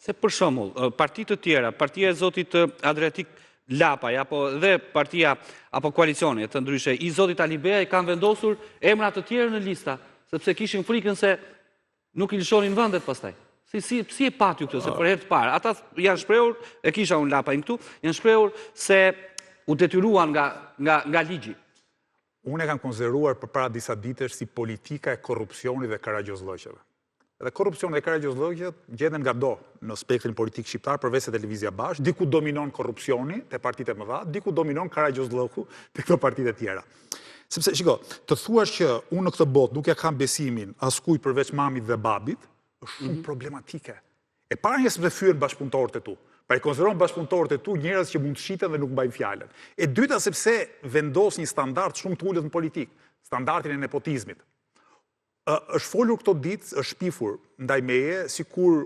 Se për shembull, partitë të tjera, partia e zotit Adriatik Lapaj, apo dhe partia, apo koalicioni të ndryshe, i zotit Alibea i kanë vendosur emra të tjerë në lista, sepse kishin frikën se nuk i lëshonin vendet pastaj. Si e pati ju këtë, se për herë të parë. Ata janë shprehur, e kisha unë Lapajn këtu, janë shprehur se u detyruan nga ligji. Unë e kam konsideruar përpara disa ditësh si politika e korrupsionit dhe karagjozllëqeve. Dhe korrupsioni dhe karagjozllëqet gjenden nga do në spektrin politik shqiptar përveç se Televizia Bashkë, diku dominon korrupsioni te partitë e mëdha, diku dominon karagjozllëku te këto partitë e tjera. Sepse shiko, të thuash që unë në këtë botë nuk ja kam besimin askujt përveç mamit dhe babit, është shumë problematike. E para një sepse fyen bashkëpunëtorët e tu. Pra i konsideron bashkëpunëtorët e tu njerëz që mund të shiten dhe nuk mbajnë fjalën. E dyta sepse vendos një standard shumë të ulët në politikë, standardin e nepotizmit. Është folur këto ditë, është shpifur ndaj meje, sikur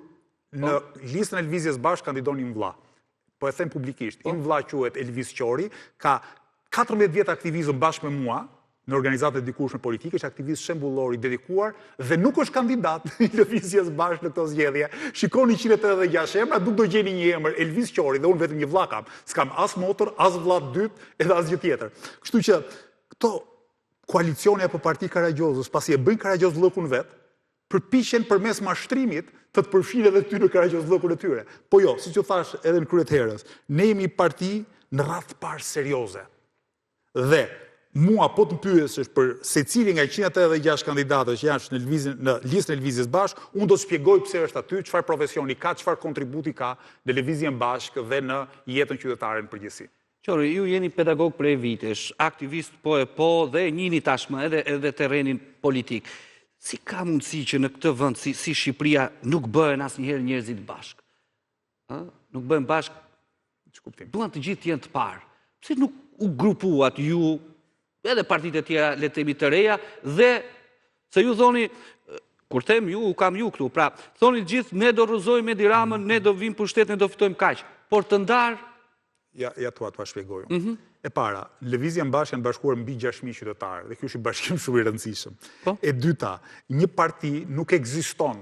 në listën e Lëvizjes Bashkë kandidon një vëlla. Po e them publikisht, një vëlla quhet Elvis Qori, ka 14 vjet aktivizëm bashkë me mua në organizatët e dikushme politike, është aktivist shembullor i dedikuar dhe nuk është kandidat i Lëvizjes Bashkë në këto zgjedhje. Shikoni 186 emra, nuk do gjeni një emër Elvis Qori dhe unë vetëm një vëlla kam. S'kam as motor, as vëlla të dytë, edhe asgjë tjetër. Kështu që këto koalicioni apo parti Karagjozës, pasi e bëjnë Karagjozllëkun vet, përpiqen përmes mashtrimit të përfshin edhe ty në Karagjozllëkun e tyre. Po jo, siç u thash edhe në kryet herës, ne jemi parti në radhë të parë serioze. Dhe mua po të pyesësh për secili nga 186 kandidatëve që janë në listën e Lëvizjes Bashkë, unë do të shpjegoj pse është aty, çfarë profesioni ka, çfarë kontributi ka në Lëvizjen Bashkë dhe në jetën qytetare në përgjithësi. Qori, ju jeni pedagog prej vitesh, aktivist po dhe njini tashmë edhe terrenin politik. Si ka mundësi që në këtë vend si Shqipëria nuk bëhen asnjëherë njerëzit bashkë? Nuk bëhen bashkë, duan të gjithë jenë të parë. Pse nuk u grupuat ju, edhe partitë e tjera, le të themi të reja, dhe se ju thoni, kur them ju, u kam ju këtu, pra, thoni gjithë, ne do rrëzojmë Edi Ramën, ne do vim pushtet, ne do fitojmë kaq, por të ndarë. Ja tua shpjegoj. E para, Lëvizja Bashkë janë bashkuar mbi 6.000 qytetarë, dhe ky është bashkim shumë i rëndësishëm. E dyta, një parti nuk ekziston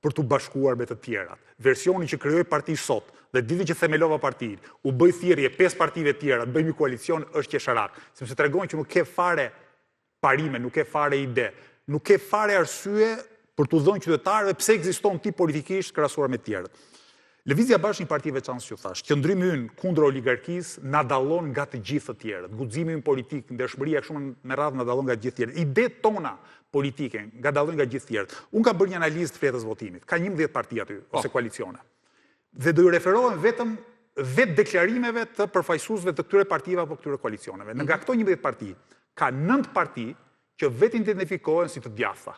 për të bashkuar me të tjerat. Versioni që krijoi parti sot, dhe ditën që themelova partinë, u bëj thirrje 5 partive tjera, të bëjmë një koalicion, është qesharak, sepse tregon që nuk ke fare parime, nuk ke fare ide, nuk ke fare arsye për t'u dhënë qytetarëve pse ekziston ti politikisht krahasuar me të tjerët. Lëvizja Bashkë një parti veçantë që thash, qëndrimi ynë kundër oligarkisë na dallon nga të gjithë të tjerët. Guximi ynë politik, ndershmëria kështu me radhë na dallon nga të gjithë të tjerët. Idetë tona politike nga dallojnë nga të gjithë të tjerët. Unë kam bërë një analizë të fletës votimit. Ka 11 parti aty ose koalicione. Dhe do ju referohem vetëm vetë deklarimeve të përfaqësuesve të këtyre partive apo këtyre koalicioneve. Nga këto 11 parti, ka 9 parti që vetë identifikohen si të djathta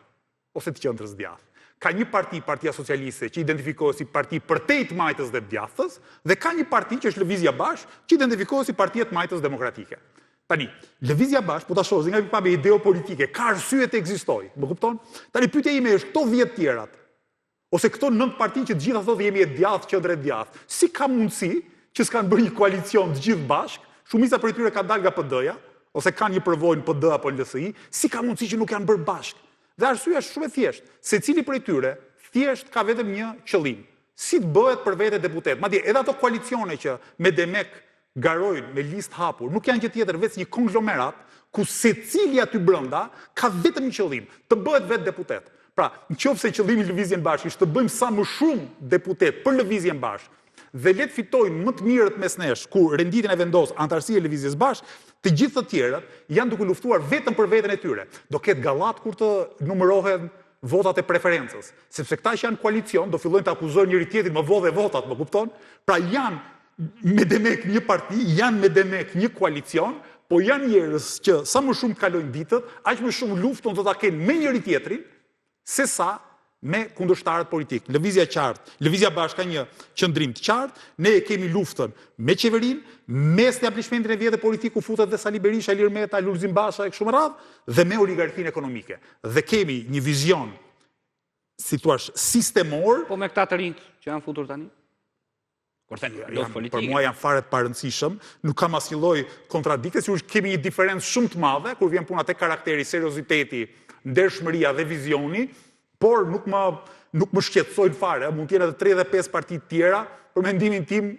ose të qendrës djathtë. Ka një parti, Partia Socialiste, që identifikohet si parti përtej të majtës dhe djathtës, dhe ka një parti që është Lëvizja Bashkë, që identifikohet si parti të majtës demokratike. Tani, Lëvizja Bashkë, po ta shohësh nga pikpamje ideopolitike, ka arsye të ekzistojë, më kupton? Tani pyetja ime është këto 10 tjerat, ose këto 9 parti që të gjitha thotë jemi e djathtë, qendrë e djathtë, si ka mundësi që s'kan bërë një koalicion të gjithë bashkë, shumica prej tyre ka dalë nga PD-ja, ose kanë një përvojë në PD apo në LSI, si ka mundësi që nuk janë bërë bashkë? Dhe arsyeja është shumë e thjeshtë. Secili prej tyre thjesht ka vetëm një qëllim, si të bëhet për vete deputet. Madje edhe ato koalicione që me Demek garojnë me listë hapur, nuk janë gjë tjetër veç një konglomerat ku secili aty brenda ka vetëm një qëllim, të bëhet vetë deputet. Pra, nëse qëllimi i Lëvizjen Bashkë është të bëjmë sa më shumë deputet për Lëvizjen Bashkë, dhe le të fitojnë më të mirët mes nesh, ku renditjen e vendos antarësia e Lëvizjes Bashkë, të gjithë të tjerët janë duke luftuar vetëm për veten e tyre. Do ketë gallat kur të numërohen votat e preferencës, sepse këta që janë koalicion do fillojnë të akuzojnë njëri tjetrin më vodhe votat, më kupton? Pra janë me Demek një parti, janë me Demek një koalicion, po janë njerëz që sa më shumë kalojnë ditët, aq më shumë luftën do ta kenë me njëri tjetrin, sesa me kundërshtarët politik. Lëvizja qartë, Lëvizja Bashkë ka një qëndrim të qartë, ne e kemi luftën me qeverinë, me establishmentin e vjetë politiku futet dhe Sali Berisha, Ilir Meta, Lulzim Basha e kështu me radhë, dhe me oligarkinë ekonomike. Dhe kemi një vizion, si thua, sistemor. Po me këta të rinjt që janë futur tani? Për mua janë fare të parëndësishëm, nuk kam asnjë lloj kontradikte, sigurisht kemi një diferencë shumë të madhe kur vjen puna te karakteri, serioziteti, ndershmëria dhe vizioni. por nuk më shqetësojnë fare, mund t'jenë edhe 35 partit tjera, për mendimin tim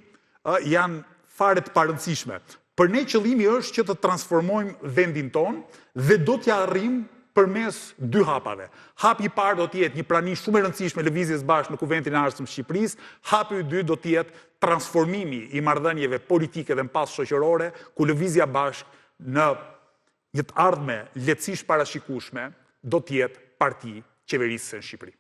janë fare të parëndësishme. Për ne qëllimi është që të transformojmë vendin tonë dhe do t'ja arrijmë përmes dy hapave. Hapi i parë do t'jetë një prani shumë e rëndësishme lëvizjes bashkë në Kuventin e Arsiktëm të Shqipërisë, hapi i dytë do t'jetë transformimi i marrëdhënieve politike dhe mpas shoqërore, ku lëvizja bashkë në një të ardhme lehtësisht parashikueshme do t'jetë parti qeverisëse në Shqipëri.